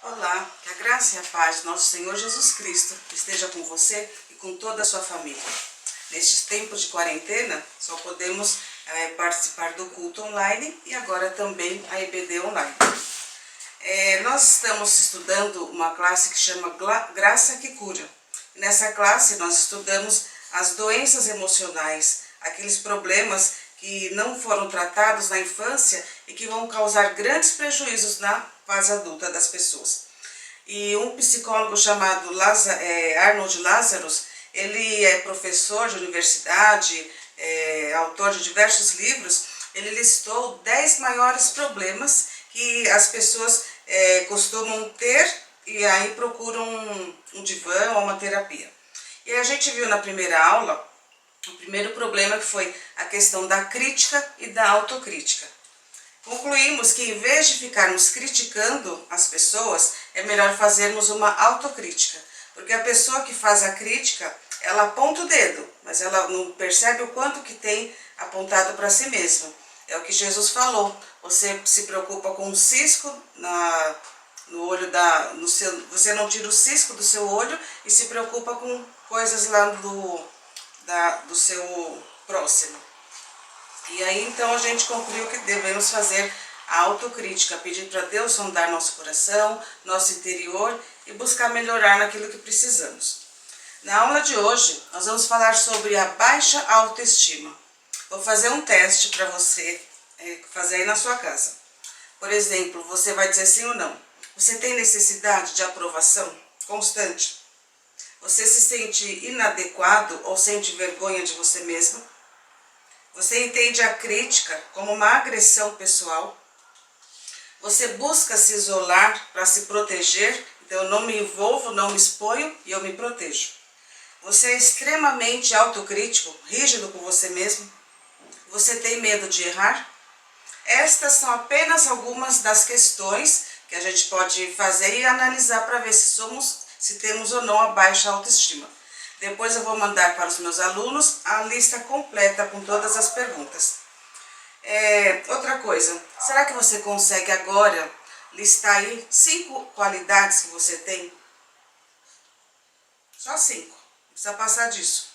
Olá, que a graça e a paz do nosso Senhor Jesus Cristo esteja com você e com toda a sua família. Nestes tempos de quarentena, só podemos participar do culto online e agora também a EBD online. Nós estamos estudando uma classe que chama Graça que Cura. Nessa classe nós estudamos as doenças emocionais, aqueles problemas que não foram tratados na infância e que vão causar grandes prejuízos na fase adulta das pessoas. E um psicólogo chamado Arnold Lazarus, ele é professor de universidade, autor de diversos livros. Ele listou 10 maiores problemas que as pessoas costumam ter e aí procuram um divã ou uma terapia. E a gente viu na primeira aula o primeiro problema, que foi a questão da crítica e da autocrítica. Concluímos que, em vez de ficarmos criticando as pessoas, é melhor fazermos uma autocrítica. Porque a pessoa que faz a crítica, ela aponta o dedo, mas ela não percebe o quanto que tem apontado para si mesma. É o que Jesus falou. Você se preocupa com um cisco no olho você não tira o cisco do seu olho e se preocupa com coisas lá do seu próximo. E aí então a gente concluiu que devemos fazer a autocrítica, pedir para Deus sondar nosso coração, nosso interior e buscar melhorar naquilo que precisamos. Na aula de hoje nós vamos falar sobre a baixa autoestima. Vou fazer um teste para você fazer aí na sua casa. Por exemplo, você vai dizer sim ou não. Você tem necessidade de aprovação constante? Você se sente inadequado ou sente vergonha de você mesmo? Você entende a crítica como uma agressão pessoal? Você busca se isolar para se proteger? Então eu não me envolvo, não me exponho e eu me protejo. Você é extremamente autocrítico, rígido com você mesmo? Você tem medo de errar? Estas são apenas algumas das questões que a gente pode fazer e analisar para ver se temos ou não a baixa autoestima. Depois eu vou mandar para os meus alunos a lista completa com todas as perguntas. Outra coisa, será que você consegue agora listar aí 5 qualidades que você tem? Só 5, não precisa passar disso.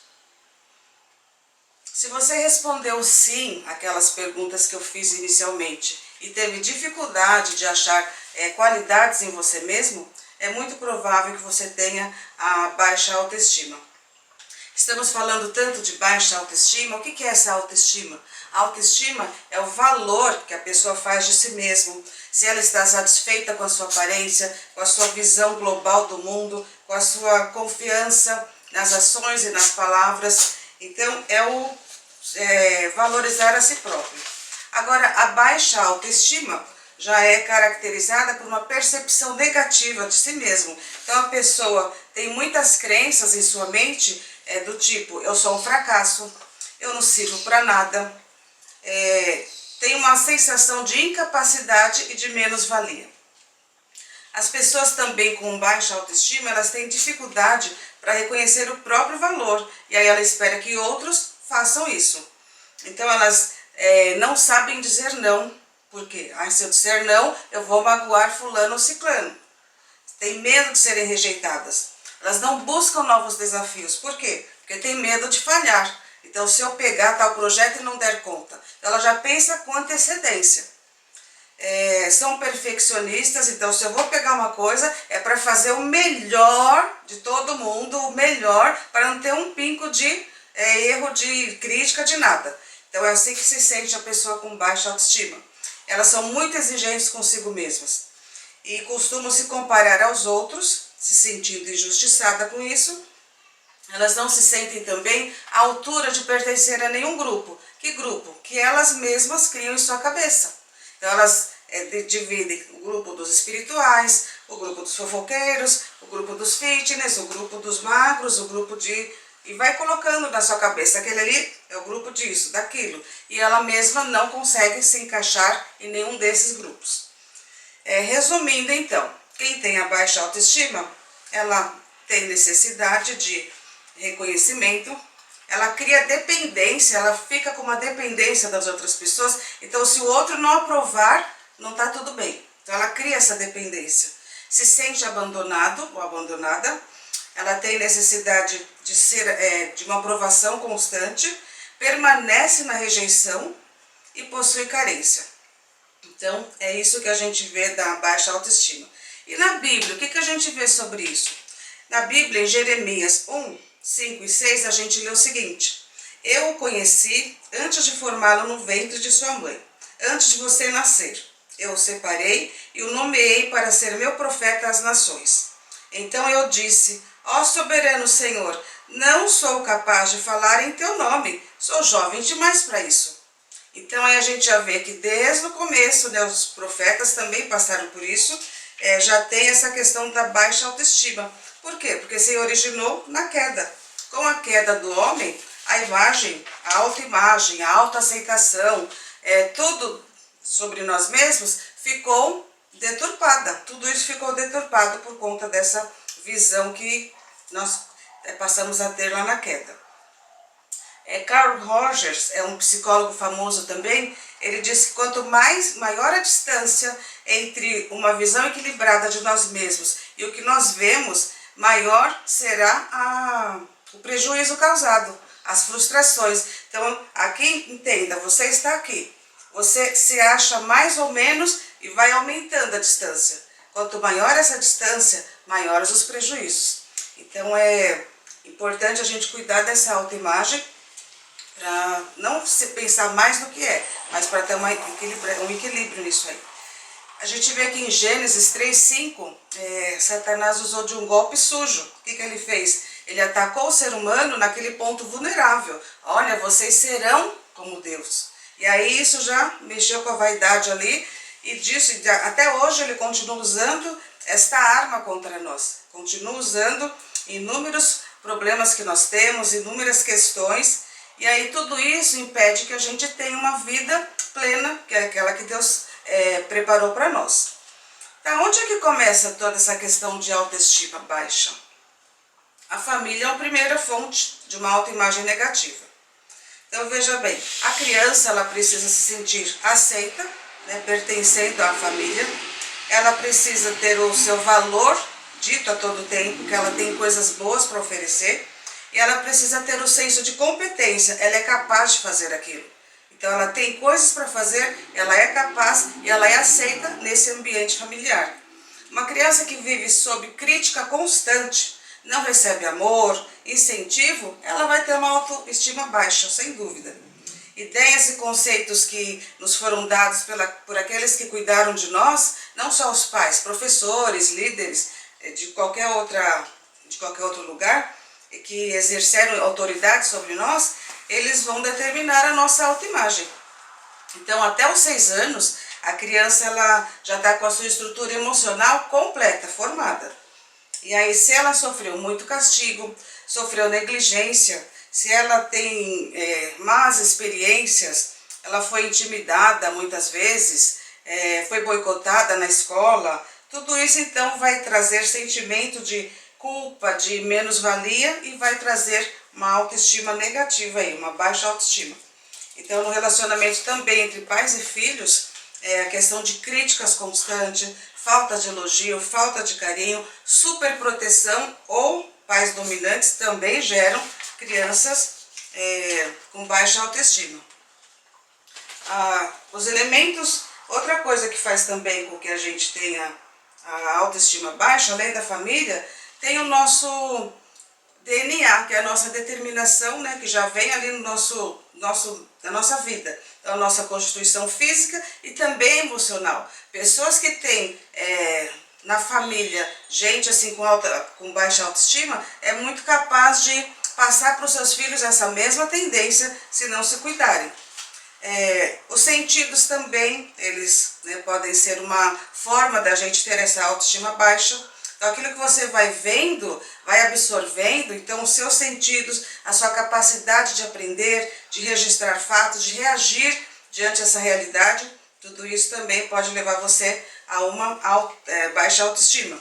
Se você respondeu sim àquelas perguntas que eu fiz inicialmente e teve dificuldade de achar qualidades em você mesmo, é muito provável que você tenha a baixa autoestima. Estamos falando tanto de baixa autoestima. O que é essa autoestima? A autoestima é o valor que a pessoa faz de si mesma. Se ela está satisfeita com a sua aparência, com a sua visão global do mundo, com a sua confiança nas ações e nas palavras. Então, valorizar a si próprio. Agora, a baixa autoestima já é caracterizada por uma percepção negativa de si mesmo. Então, a pessoa tem muitas crenças em sua mente, do tipo, eu sou um fracasso, eu não sirvo para nada, tem uma sensação de incapacidade e de menos-valia. As pessoas também com baixa autoestima, elas têm dificuldade para reconhecer o próprio valor, e aí ela espera que outros façam isso. Então elas não sabem dizer não, porque se eu disser não, eu vou magoar fulano ou ciclano. Tem medo de serem rejeitadas. Elas não buscam novos desafios. Por quê? Porque tem medo de falhar. Então, se eu pegar tal projeto e não der conta, ela já pensa com antecedência. São perfeccionistas, então se eu vou pegar uma coisa, é para fazer o melhor de todo mundo, o melhor, para não ter um pingo de erro, de crítica, de nada. Então, é assim que se sente a pessoa com baixa autoestima. Elas são muito exigentes consigo mesmas e costumam se comparar aos outros, se sentindo injustiçada com isso. Elas não se sentem também à altura de pertencer a nenhum grupo. Que grupo? Que elas mesmas criam em sua cabeça. Então elas dividem o grupo dos espirituais, o grupo dos fofoqueiros, o grupo dos fitness, o grupo dos magros, o grupo e vai colocando na sua cabeça, aquele ali é o grupo disso, daquilo. E ela mesma não consegue se encaixar em nenhum desses grupos. Resumindo então, quem tem a baixa autoestima, ela tem necessidade de reconhecimento, ela cria dependência, ela fica com uma dependência das outras pessoas. Então, se o outro não aprovar, não está tudo bem. Então, ela cria essa dependência. se sente abandonado ou abandonada, ela tem necessidade de uma aprovação constante, permanece na rejeição e possui carência. Então, é isso que a gente vê da baixa autoestima. E na Bíblia, o que a gente vê sobre isso? Na Bíblia, em Jeremias 1, 5 e 6, a gente lê o seguinte: eu o conheci antes de formá-lo no ventre de sua mãe, antes de você nascer. Eu o separei e o nomeei para ser meu profeta às nações. Então eu disse: ó soberano Senhor, não sou capaz de falar em teu nome, sou jovem demais para isso. Então aí a gente já vê que desde o começo, né, os profetas também passaram por isso, já tem essa questão da baixa autoestima. Por quê? Porque se originou na queda. Com a queda do homem, a imagem, a autoimagem, a autoaceitação, tudo sobre nós mesmos ficou deturpada. Tudo isso ficou deturpado por conta dessa visão que nós passamos a ter lá na queda. Carl Rogers, é um psicólogo famoso também, ele diz que quanto maior a distância entre uma visão equilibrada de nós mesmos e o que nós vemos, maior será o prejuízo causado, as frustrações. Então, aqui, entenda, você está aqui, você se acha mais ou menos e vai aumentando a distância. Quanto maior essa distância, maiores os prejuízos. Então, é importante a gente cuidar dessa autoimagem, para não se pensar mais do que mas para ter um equilíbrio nisso aí. A gente vê aqui em Gênesis 3:5, Satanás usou de um golpe sujo. O que ele fez? Ele atacou o ser humano naquele ponto vulnerável. Olha, vocês serão como Deus. E aí isso já mexeu com a vaidade ali, e disso, até hoje ele continua usando esta arma contra nós. Continua usando inúmeros problemas que nós temos, inúmeras questões. E aí tudo isso impede que a gente tenha uma vida plena, que é aquela que Deus preparou para nós. Então, onde é que começa toda essa questão de autoestima baixa? A família é a primeira fonte de uma autoimagem negativa. Então, veja bem, a criança ela precisa se sentir aceita, né, pertencendo à família. Ela precisa ter o seu valor dito a todo tempo, que ela tem coisas boas para oferecer. E ela precisa ter o senso de competência, ela é capaz de fazer aquilo. Então ela tem coisas para fazer, ela é capaz e ela é aceita nesse ambiente familiar. Uma criança que vive sob crítica constante, não recebe amor, incentivo, ela vai ter uma autoestima baixa, sem dúvida. Ideias e conceitos que nos foram dados por aqueles que cuidaram de nós, não só os pais, professores, líderes de qualquer outro lugar, que exerceram autoridade sobre nós, eles vão determinar a nossa autoimagem. Então, até os 6 anos, a criança ela já está com a sua estrutura emocional completa, formada. E aí, se ela sofreu muito castigo, sofreu negligência, se ela tem más experiências, ela foi intimidada muitas vezes, foi boicotada na escola, tudo isso então vai trazer sentimento de culpa, de menos-valia e vai trazer uma autoestima negativa aí, uma baixa autoestima. Então, no relacionamento também entre pais e filhos, a questão de críticas constantes, falta de elogio, falta de carinho, superproteção ou pais dominantes também geram crianças com baixa autoestima. Os elementos, outra coisa que faz também com que a gente tenha a autoestima baixa, além da família, tem o nosso DNA, que é a nossa determinação, né, que já vem ali na nossa vida. Então, a nossa constituição física e também emocional. Pessoas que têm na família gente assim com baixa autoestima, é muito capaz de passar para os seus filhos essa mesma tendência se não se cuidarem. Os sentidos também, eles podem ser uma forma da gente ter essa autoestima baixa. Então, aquilo que você vai vendo, vai absorvendo, então os seus sentidos, a sua capacidade de aprender, de registrar fatos, de reagir diante dessa realidade, tudo isso também pode levar você a uma baixa autoestima.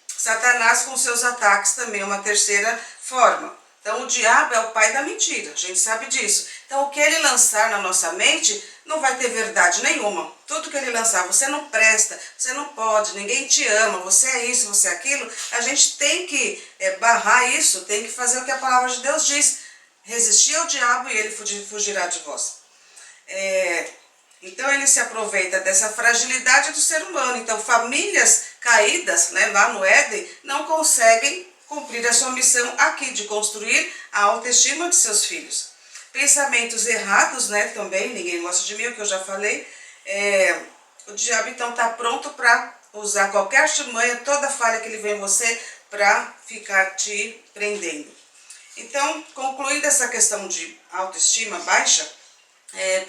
Satanás com seus ataques também é uma terceira forma. Então o diabo é o pai da mentira, a gente sabe disso. Então o que ele lançar na nossa mente não vai ter verdade nenhuma. Tudo que ele lançar, você não presta, você não pode, ninguém te ama, você é isso, você é aquilo, a gente tem que barrar isso, tem que fazer o que a palavra de Deus diz. Resistir ao diabo e ele fugirá de vós. Então ele se aproveita dessa fragilidade do ser humano. Então famílias caídas, né, lá no Éden não conseguem cumprir a sua missão aqui de construir a autoestima de seus filhos. Pensamentos errados, né, também, ninguém gosta de mim, o que eu já falei. O diabo então está pronto para usar qualquer artimanha, toda falha que ele vê em você para ficar te prendendo. Então, concluindo essa questão de autoestima baixa, é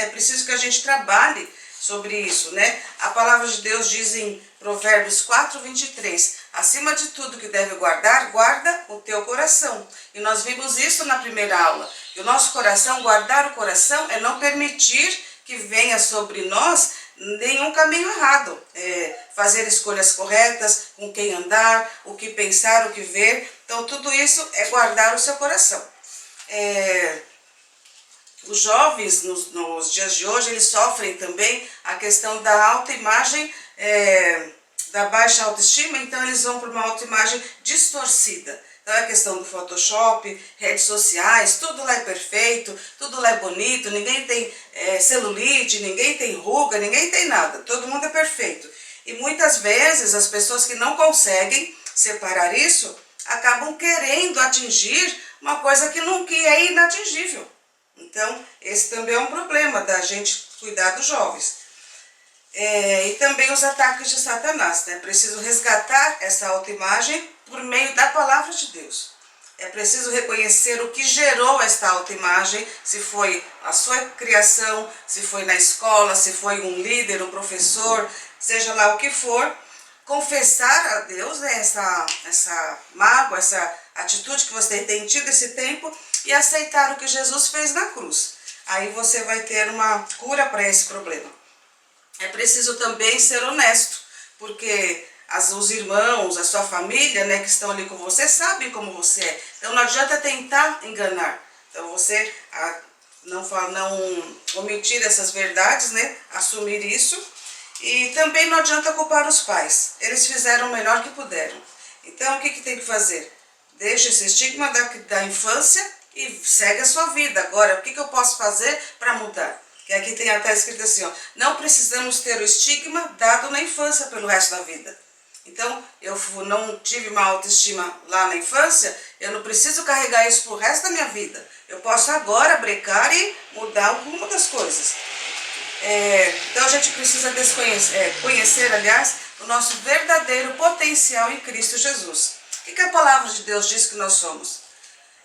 preciso que a gente trabalhe sobre isso, né? A palavra de Deus diz em Provérbios 4:23, acima de tudo que deve guardar, guarda o teu coração. E nós vimos isso na primeira aula. E o nosso coração, guardar o coração, é não permitir que venha sobre nós nenhum caminho errado. Fazer escolhas corretas, com quem andar, o que pensar, o que ver. Então tudo isso é guardar o seu coração. Os jovens, nos dias de hoje, eles sofrem também a questão da autoimagem, da baixa autoestima, então eles vão para uma autoimagem distorcida. Então é a questão do Photoshop, redes sociais, tudo lá é perfeito, tudo lá é bonito, ninguém tem celulite, ninguém tem ruga, ninguém tem nada, todo mundo é perfeito. E muitas vezes as pessoas que não conseguem separar isso, acabam querendo atingir uma coisa que é inatingível. Então, esse também é um problema da gente cuidar dos jovens. E também os ataques de Satanás, né? É preciso resgatar essa autoimagem por meio da palavra de Deus. É preciso reconhecer o que gerou esta autoimagem, se foi a sua criação, se foi na escola, se foi um líder, um professor, seja lá o que for. Confessar a Deus, né, essa mágoa, essa atitude que você tem tido esse tempo e aceitar o que Jesus fez na cruz. Aí você vai ter uma cura para esse problema. É preciso também ser honesto, porque os irmãos, a sua família, né, que estão ali com você, sabem como você é. Então não adianta tentar enganar. Então você não omitir essas verdades, né, assumir isso. E também não adianta culpar os pais. Eles fizeram o melhor que puderam. Então o que tem que fazer? Deixa esse estigma da infância e segue a sua vida. Agora, o que eu posso fazer para mudar? Que aqui tem até escrito assim, ó, não precisamos ter o estigma dado na infância pelo resto da vida. Então, eu não tive uma autoestima lá na infância, eu não preciso carregar isso pro resto da minha vida. Eu posso agora brecar e mudar o rumo das coisas. Então a gente precisa conhecer, aliás, o nosso verdadeiro potencial em Cristo Jesus. O que a palavra de Deus diz que nós somos?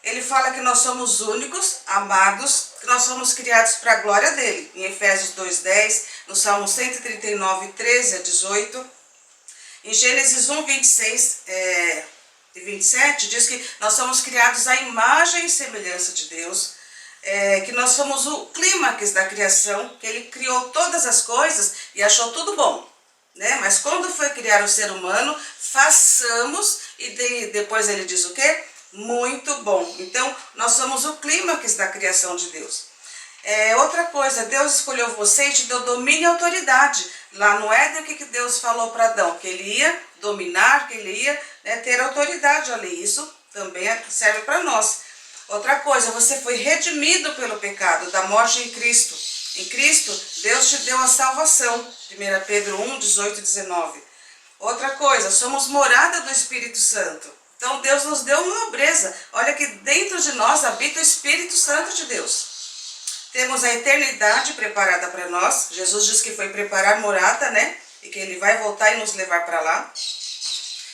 Ele fala que nós somos únicos, amados, que nós somos criados para a glória dele. Em Efésios 2:10, no Salmo 139, 13 a 18. Em Gênesis 1, 26 e 27, diz que nós somos criados à imagem e semelhança de Deus. Que nós somos o clímax da criação, que ele criou todas as coisas e achou tudo bom, né? Mas quando foi criar o ser humano, façamos, e depois ele diz o quê? Muito bom. Então, nós somos o clímax da criação de Deus. Outra coisa, Deus escolheu você e te deu domínio e autoridade. Lá no Éden, o que Deus falou para Adão? Que ele ia dominar, que ele ia, né, ter autoridade ali. Isso também serve para nós. Outra coisa, você foi redimido pelo pecado, da morte em Cristo. Em Cristo, Deus te deu a salvação. 1 Pedro 1, 18 e 19. Outra coisa, somos morada do Espírito Santo. Então Deus nos deu uma nobreza. Olha que dentro de nós habita o Espírito Santo de Deus. Temos a eternidade preparada para nós. Jesus diz que foi preparar morada, né? E que ele vai voltar e nos levar para lá.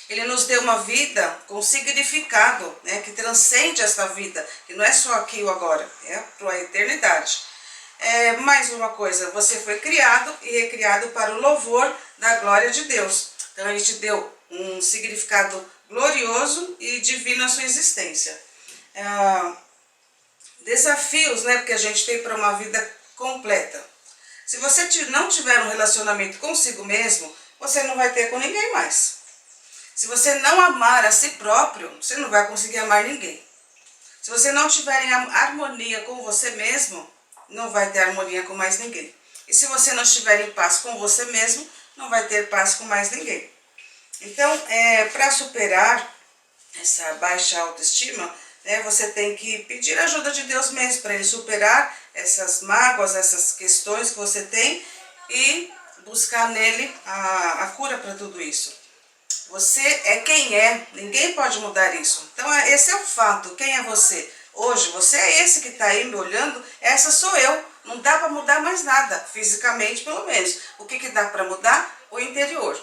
Ele nos deu uma vida com significado, né, que transcende esta vida, que não é só aqui ou agora, é para a eternidade. Mais uma coisa, você foi criado e recriado para o louvor da glória de Deus. Então ele te deu um significado glorioso e divino à sua existência. Desafios, né, que a gente tem para uma vida completa. Se você não tiver um relacionamento consigo mesmo, você não vai ter com ninguém mais. Se você não amar a si próprio, você não vai conseguir amar ninguém. Se você não tiver em harmonia com você mesmo, não vai ter harmonia com mais ninguém. E se você não estiver em paz com você mesmo, não vai ter paz com mais ninguém. Então, para superar essa baixa autoestima, né, você tem que pedir a ajuda de Deus mesmo, para Ele superar essas mágoas, essas questões que você tem e buscar nele a cura para tudo isso. Você é quem é, ninguém pode mudar isso. Então, esse é o fato, quem é você? Hoje, você é esse que está aí me olhando, essa sou eu. Não dá para mudar mais nada, fisicamente pelo menos. O que dá para mudar? O interior.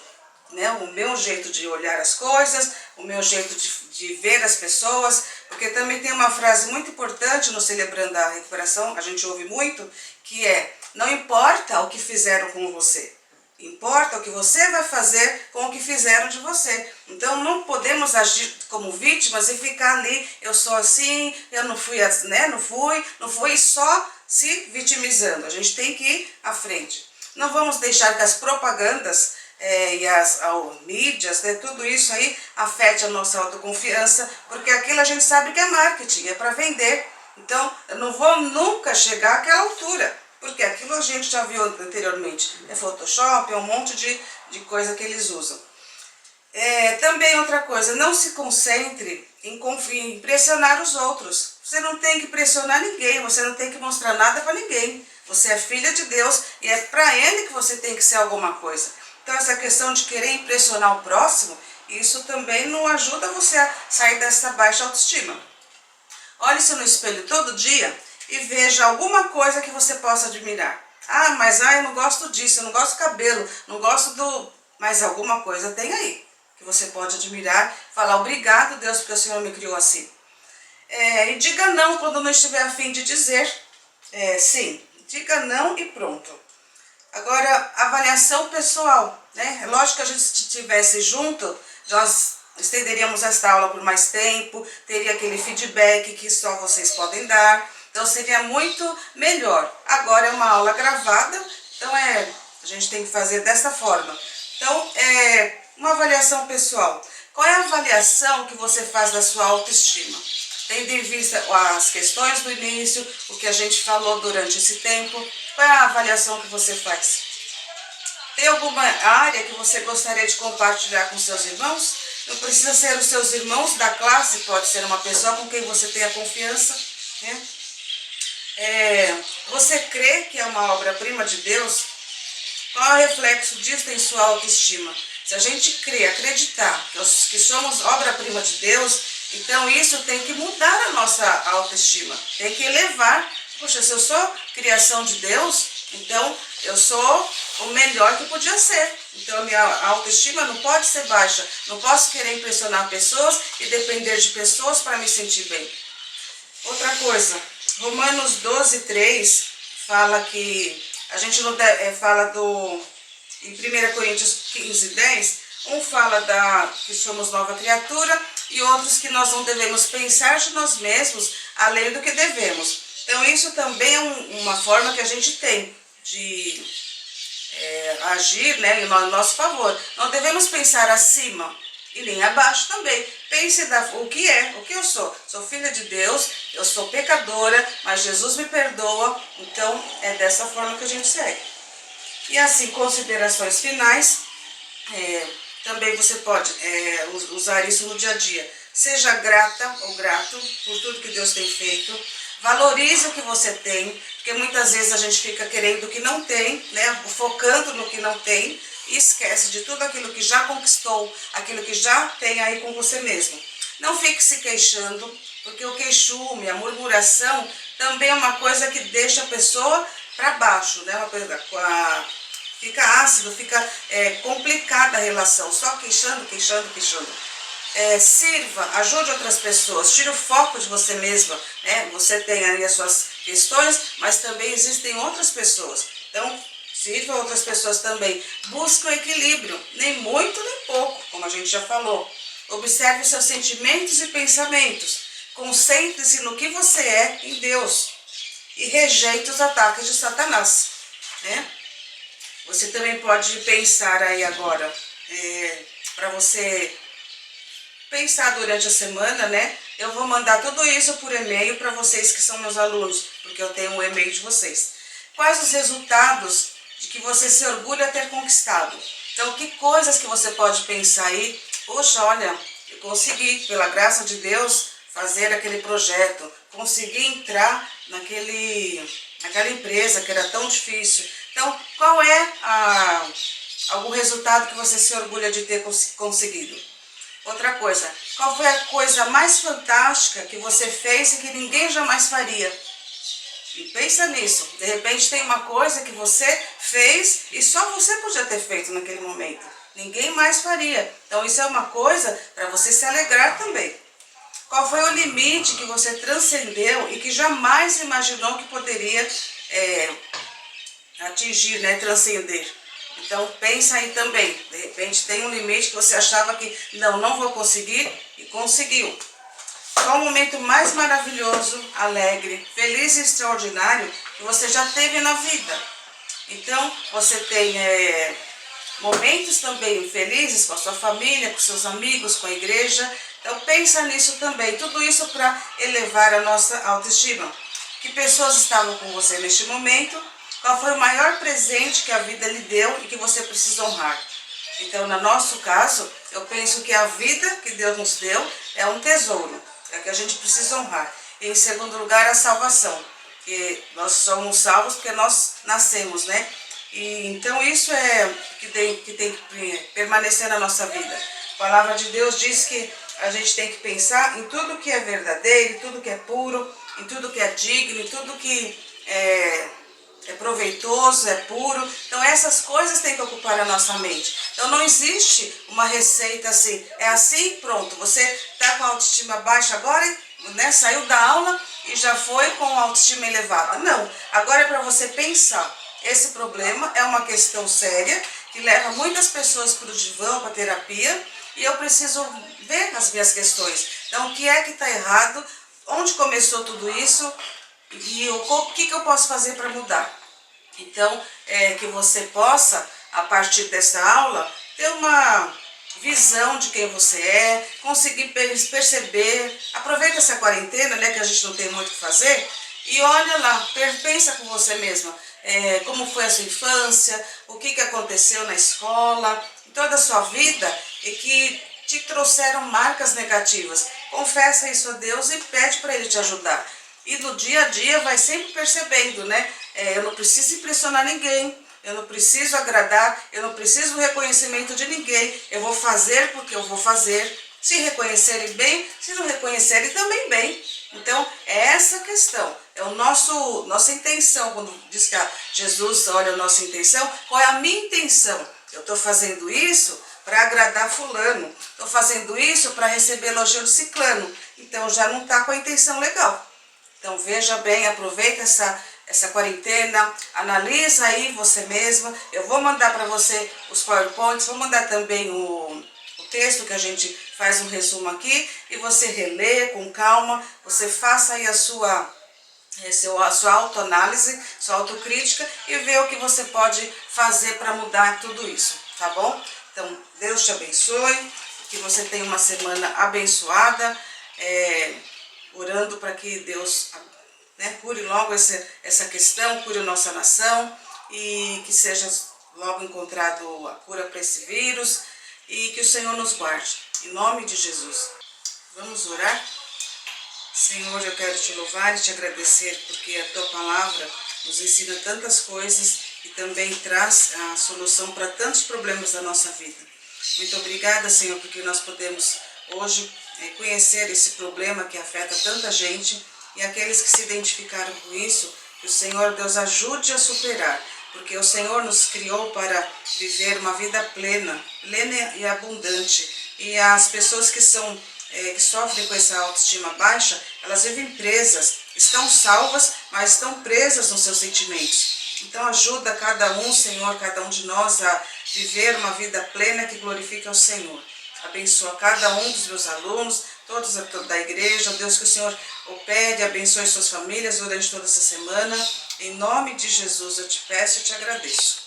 Né? O meu jeito de olhar as coisas, o meu jeito de ver as pessoas, porque também tem uma frase muito importante no Celebrando a Recuperação, a gente ouve muito, que é: não importa o que fizeram com você, importa o que você vai fazer com o que fizeram de você. Então não podemos agir como vítimas e ficar ali, eu sou assim, eu não fui, né? Não fui só se vitimizando. A gente tem que ir à frente. Não vamos deixar que as propagandas e as mídias, né, tudo isso aí afete a nossa autoconfiança, porque aquilo a gente sabe que é marketing, é para vender. Então eu não vou nunca chegar àquela altura, porque aquilo a gente já viu anteriormente, é Photoshop, é um monte de coisa que eles usam. Também outra coisa, não se concentre em impressionar os outros. Você não tem que pressionar ninguém, você não tem que mostrar nada para ninguém. Você é filha de Deus e é para Ele que você tem que ser alguma coisa. Então essa questão de querer impressionar o próximo, isso também não ajuda você a sair dessa baixa autoestima. Olhe-se no espelho todo dia e veja alguma coisa que você possa admirar. Ah, mas eu não gosto disso, eu não gosto do cabelo, não gosto do... Mas alguma coisa tem aí que você pode admirar, falar obrigado Deus porque o Senhor me criou assim. E diga não quando não estiver a fim de dizer sim. Diga não e pronto. Agora, avaliação pessoal, né? É lógico que a gente estivesse junto, nós estenderíamos esta aula por mais tempo, teria aquele feedback que só vocês podem dar, então seria muito melhor. Agora é uma aula gravada, então a gente tem que fazer dessa forma. Então, uma avaliação pessoal. Qual é a avaliação que você faz da sua autoestima? Tendo em vista as questões do início, o que a gente falou durante esse tempo, qual é a avaliação que você faz? Tem alguma área que você gostaria de compartilhar com seus irmãos? Não precisa ser os seus irmãos da classe, pode ser uma pessoa com quem você tenha confiança. Né? Você crê que é uma obra-prima de Deus? Qual é o reflexo disso em sua autoestima? Se a gente crê, acreditar que somos obra-prima de Deus, então isso tem que mudar a nossa autoestima, tem que elevar. Poxa, se eu sou criação de Deus, então eu sou o melhor que podia ser. Então a minha autoestima não pode ser baixa, não posso querer impressionar pessoas e depender de pessoas para me sentir bem. Outra coisa, Romanos 12:3 fala que a gente não fala em 1 Coríntios 15:10, um fala que somos nova criatura e outros que nós não devemos pensar de nós mesmos além do que devemos. Então isso também é uma forma que a gente tem de agir, né, em nosso favor. Não devemos pensar acima e nem abaixo também. Pense o que eu sou. Sou filha de Deus, eu sou pecadora, mas Jesus me perdoa. Então é dessa forma que a gente segue. E assim, considerações finais, também você pode usar isso no dia a dia. Seja grata ou grato por tudo que Deus tem feito. Valorize o que você tem, porque muitas vezes a gente fica querendo o que não tem, né? Focando no que não tem e esquece de tudo aquilo que já conquistou, aquilo que já tem aí com você mesmo. Não fique se queixando, porque o queixume, a murmuração, também é uma coisa que deixa a pessoa para baixo, né? Fica ácido, fica complicada a relação, só queixando. Sirva, ajude outras pessoas, tire o foco de você mesma, né? Você tem aí as suas questões, mas também existem outras pessoas. Então, sirva outras pessoas também. Busque o equilíbrio, nem muito nem pouco, como a gente já falou. Observe seus sentimentos e pensamentos. Concentre-se no que você é em Deus e rejeite os ataques de Satanás, né? Você também pode pensar aí agora, para você pensar durante a semana, né? Eu vou mandar tudo isso por e-mail para vocês que são meus alunos, porque eu tenho o e-mail de vocês. Quais os resultados de que você se orgulha ter conquistado? Então, que coisas que você pode pensar aí? Poxa, olha, eu consegui, pela graça de Deus, fazer aquele projeto, consegui entrar naquela empresa que era tão difícil. Então, qual é algum resultado que você se orgulha de ter conseguido? Outra coisa, qual foi a coisa mais fantástica que você fez e que ninguém jamais faria? E pensa nisso, de repente tem uma coisa que você fez e só você podia ter feito naquele momento. Ninguém mais faria. Então isso é uma coisa para você se alegrar também. Qual foi o limite que você transcendeu e que jamais imaginou que poderia atingir, né, transcender? Então pensa aí também, de repente tem um limite que você achava que não vou conseguir e conseguiu. Qual o momento mais maravilhoso, alegre, feliz e extraordinário que você já teve na vida? Então você tem momentos também felizes com a sua família, com seus amigos, com a igreja. Então pensa nisso também, tudo isso para elevar a nossa autoestima. Que pessoas estavam com você neste momento? Qual foi o maior presente que a vida lhe deu e que você precisa honrar? Então, no nosso caso, eu penso que a vida que Deus nos deu é um tesouro, é que a gente precisa honrar. E, em segundo lugar, a salvação, que nós somos salvos porque nós nascemos, né? E, então, isso é que tem que permanecer na nossa vida. A palavra de Deus diz que a gente tem que pensar em tudo que é verdadeiro, em tudo que é puro, em tudo que é digno, em tudo que é proveitoso, é puro. Então essas coisas têm que ocupar a nossa mente. Então não existe uma receita assim, é assim, pronto, você está com a autoestima baixa agora, né, saiu da aula e já foi com a autoestima elevada. Não, agora é para você pensar. Esse problema é uma questão séria que leva muitas pessoas para o divã, para a terapia, e eu preciso ver as minhas questões. Então o que é que está errado, onde começou tudo isso, e o que eu posso fazer para mudar? Então, que você possa, a partir dessa aula, ter uma visão de quem você é, conseguir perceber. Aproveita essa quarentena, né, que a gente não tem muito o que fazer, e olha lá, pensa com você mesma, como foi a sua infância, o que aconteceu na escola, em toda a sua vida, e que te trouxeram marcas negativas. Confessa isso a Deus e pede para Ele te ajudar. E no dia a dia vai sempre percebendo, né? Eu não preciso impressionar ninguém, eu não preciso agradar, eu não preciso do reconhecimento de ninguém. Eu vou fazer porque eu vou fazer. Se reconhecerem bem, se não reconhecerem também bem. Então, é essa a questão. É nossa intenção. Quando diz que Jesus olha a nossa intenção, qual é a minha intenção? Eu estou fazendo isso para agradar fulano. Estou fazendo isso para receber elogio de ciclano. Então, já não está com a intenção legal. Então veja bem, aproveita essa quarentena, analisa aí você mesma. Eu vou mandar para você os PowerPoints, vou mandar também o texto que a gente faz um resumo aqui, e você relê com calma, você faça aí a sua autoanálise, sua autocrítica, e vê o que você pode fazer para mudar tudo isso, tá bom? Então Deus te abençoe, que você tenha uma semana abençoada, orando para que Deus, né, cure logo essa questão, cure a nossa nação, e que seja logo encontrado a cura para esse vírus, e que o Senhor nos guarde, em nome de Jesus. Vamos orar? Senhor, eu quero te louvar e te agradecer, porque a tua palavra nos ensina tantas coisas e também traz a solução para tantos problemas da nossa vida. Muito obrigada, Senhor, porque nós podemos hoje conhecer esse problema que afeta tanta gente, e aqueles que se identificaram com isso, que o Senhor Deus ajude a superar, porque o Senhor nos criou para viver uma vida plena e abundante, e as pessoas que sofrem com essa autoestima baixa, elas vivem presas, estão salvas, mas estão presas nos seus sentimentos. Então ajuda cada um, Senhor, cada um de nós a viver uma vida plena que glorifique ao Senhor. Abençoa cada um dos meus alunos, todos da igreja, Deus, que o Senhor opere, abençoe suas famílias durante toda essa semana. Em nome de Jesus eu te peço e te agradeço.